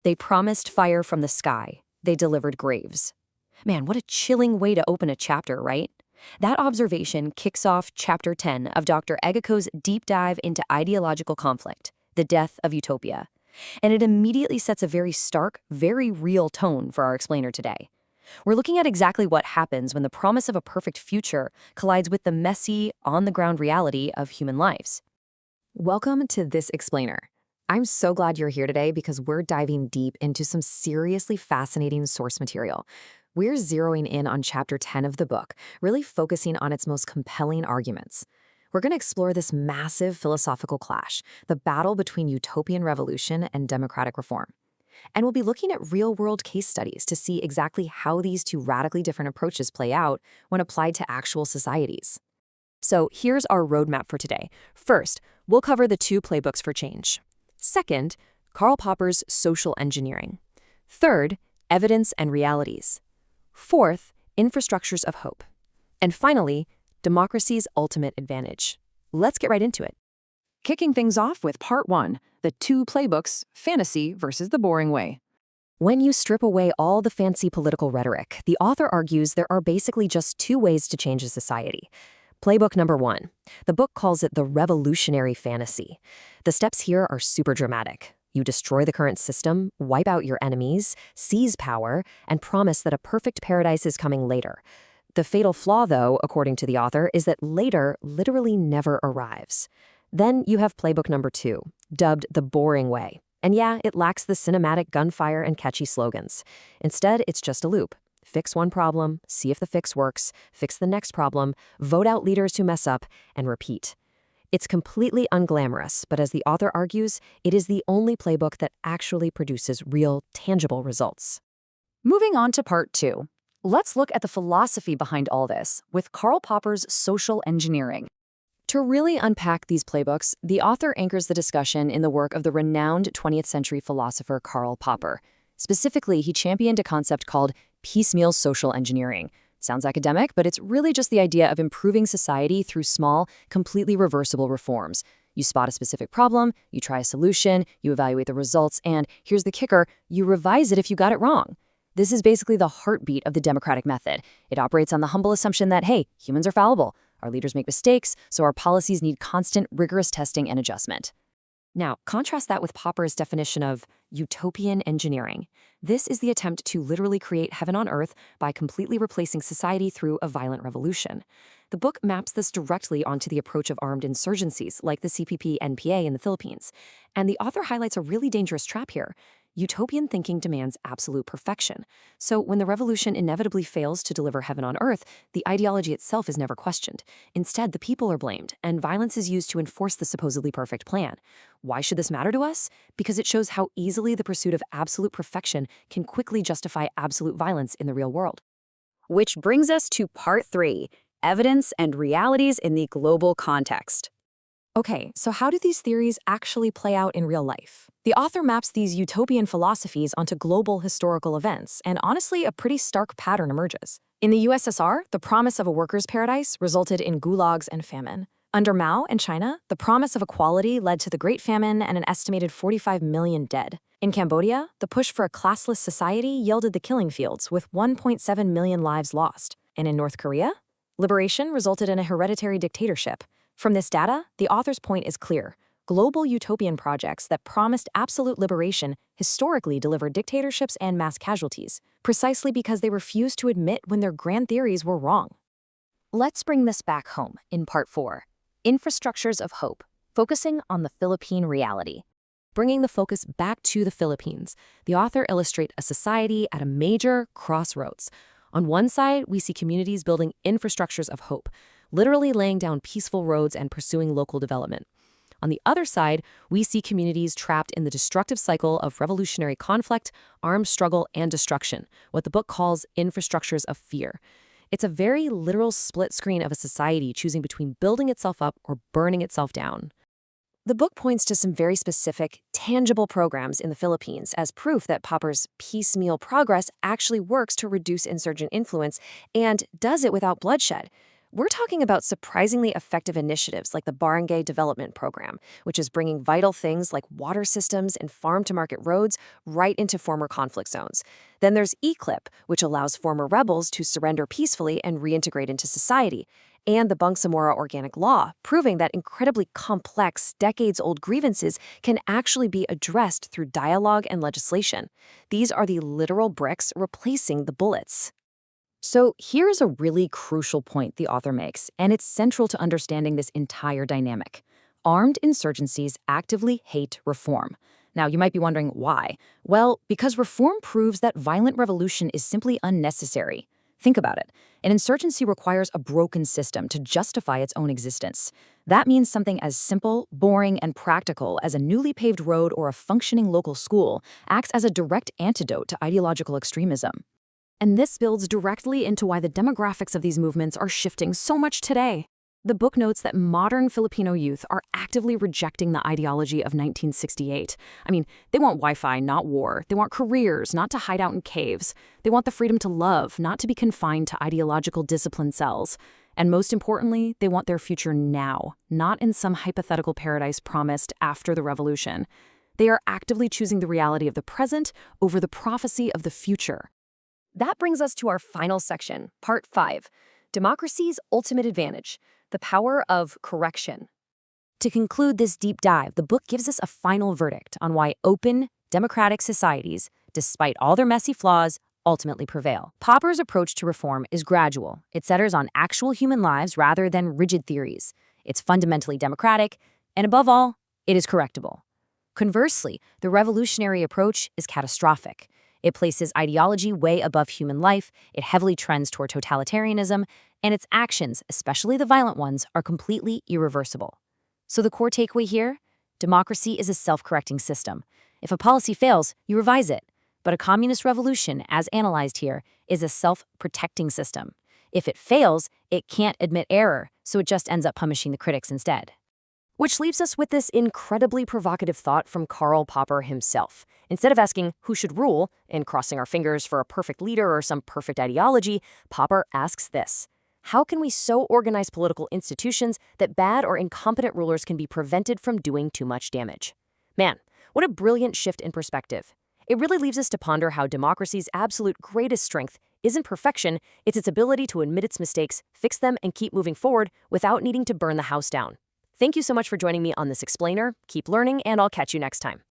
They promised fire from the sky. They delivered graves. Man, what a chilling way to open a chapter, right? That observation kicks off Chapter 10 of Dr. Egako's deep dive into ideological conflict, the death of Utopia. And it immediately sets a very stark, very real tone for our explainer today. We're looking at exactly what happens when the promise of a perfect future collides with the messy, on-the-ground reality of human lives. Welcome to this explainer. I'm so glad you're here today because we're diving deep into some seriously fascinating source material. We're zeroing in on Chapter 10 of the book, really focusing on its most compelling arguments. We're going to explore this massive philosophical clash, the battle between utopian revolution and democratic reform. And we'll be looking at real-world case studies to see exactly how these two radically different approaches play out when applied to actual societies. So here's our roadmap for today. First, we'll cover the two playbooks for change. Second, Karl Popper's social engineering. Third, evidence and realities. Fourth, infrastructures of hope. And finally, democracy's ultimate advantage. Let's get right into it. Kicking things off with Part 1, the two playbooks, fantasy versus the boring way. When you strip away all the fancy political rhetoric, the author argues there are basically just two ways to change a society. Playbook number 1. The book calls it the revolutionary fantasy. The steps here are super dramatic. You destroy the current system, wipe out your enemies, seize power, and promise that a perfect paradise is coming later. The fatal flaw, though, according to the author, is that later literally never arrives. Then you have playbook number 2, dubbed the boring way. And yeah, it lacks the cinematic gunfire and catchy slogans. Instead, it's just a loop. Fix one problem, see if the fix works, fix the next problem, vote out leaders who mess up, and repeat. It's completely unglamorous, but as the author argues, it is the only playbook that actually produces real, tangible results. Moving on to Part 2. Let's look at the philosophy behind all this with Karl Popper's social engineering. To really unpack these playbooks, the author anchors the discussion in the work of the renowned 20th century philosopher Karl Popper. Specifically, he championed a concept called piecemeal social engineering. Sounds academic, but it's really just the idea of improving society through small, completely reversible reforms. You spot a specific problem, you try a solution, you evaluate the results, and here's the kicker, you revise it if you got it wrong. This is basically the heartbeat of the democratic method. It operates on the humble assumption that, hey, humans are fallible. Our leaders make mistakes, so our policies need constant, rigorous testing and adjustment. Now, contrast that with Popper's definition of utopian engineering. This is the attempt to literally create heaven on earth by completely replacing society through a violent revolution. The book maps this directly onto the approach of armed insurgencies, like the CPP-NPA in the Philippines. And the author highlights a really dangerous trap here. Utopian thinking demands absolute perfection. So when the revolution inevitably fails to deliver heaven on earth, the ideology itself is never questioned. Instead, the people are blamed, and violence is used to enforce the supposedly perfect plan. Why should this matter to us? Because it shows how easily the pursuit of absolute perfection can quickly justify absolute violence in the real world. Which brings us to Part 3, evidence and realities in the global context. Okay, so how do these theories actually play out in real life? The author maps these utopian philosophies onto global historical events, and honestly, a pretty stark pattern emerges. In the USSR, the promise of a workers' paradise resulted in gulags and famine. Under Mao and China, the promise of equality led to the Great Famine and an estimated 45 million dead. In Cambodia, the push for a classless society yielded the killing fields, with 1.7 million lives lost. And in North Korea, liberation resulted in a hereditary dictatorship. From this data, the author's point is clear. Global utopian projects that promised absolute liberation historically delivered dictatorships and mass casualties, precisely because they refused to admit when their grand theories were wrong. Let's bring this back home in Part 4, Infrastructures of Hope, focusing on the Philippine reality. Bringing the focus back to the Philippines, the author illustrates a society at a major crossroads. On one side, we see communities building infrastructures of hope, literally laying down peaceful roads and pursuing local development. On the other side, we see communities trapped in the destructive cycle of revolutionary conflict, armed struggle, and destruction, what the book calls infrastructures of fear. It's a very literal split screen of a society choosing between building itself up or burning itself down. The book points to some very specific, tangible programs in the Philippines as proof that Popper's piecemeal progress actually works to reduce insurgent influence and does it without bloodshed. We're talking about surprisingly effective initiatives like the Barangay Development Program, which is bringing vital things like water systems and farm-to-market roads right into former conflict zones. Then there's ECLIP, which allows former rebels to surrender peacefully and reintegrate into society. And the Bangsamoro Organic Law, proving that incredibly complex, decades-old grievances can actually be addressed through dialogue and legislation. These are the literal bricks replacing the bullets. So here's a really crucial point the author makes, and it's central to understanding this entire dynamic. Armed insurgencies actively hate reform. Now, you might be wondering why. Well, because reform proves that violent revolution is simply unnecessary. Think about it. An insurgency requires a broken system to justify its own existence. That means something as simple, boring, and practical as a newly paved road or a functioning local school acts as a direct antidote to ideological extremism. And this builds directly into why the demographics of these movements are shifting so much today. The book notes that modern Filipino youth are actively rejecting the ideology of 1968. I mean, they want Wi-Fi, not war. They want careers, not to hide out in caves. They want the freedom to love, not to be confined to ideological discipline cells. And most importantly, they want their future now, not in some hypothetical paradise promised after the revolution. They are actively choosing the reality of the present over the prophecy of the future. That brings us to our final section, Part 5, Democracy's Ultimate Advantage, the Power of Correction. To conclude this deep dive, the book gives us a final verdict on why open, democratic societies, despite all their messy flaws, ultimately prevail. Popper's approach to reform is gradual. It centers on actual human lives rather than rigid theories. It's fundamentally democratic, and above all, it is correctable. Conversely, the revolutionary approach is catastrophic. It places ideology way above human life, it heavily trends toward totalitarianism, and its actions, especially the violent ones, are completely irreversible. So the core takeaway here? Democracy is a self-correcting system. If a policy fails, you revise it. But a communist revolution, as analyzed here, is a self-protecting system. If it fails, it can't admit error, so it just ends up punishing the critics instead. Which leaves us with this incredibly provocative thought from Karl Popper himself. Instead of asking who should rule and crossing our fingers for a perfect leader or some perfect ideology, Popper asks this: how can we so organize political institutions that bad or incompetent rulers can be prevented from doing too much damage? Man, what a brilliant shift in perspective. It really leaves us to ponder how democracy's absolute greatest strength isn't perfection, it's its ability to admit its mistakes, fix them, and keep moving forward without needing to burn the house down. Thank you so much for joining me on this explainer. Keep learning, and I'll catch you next time.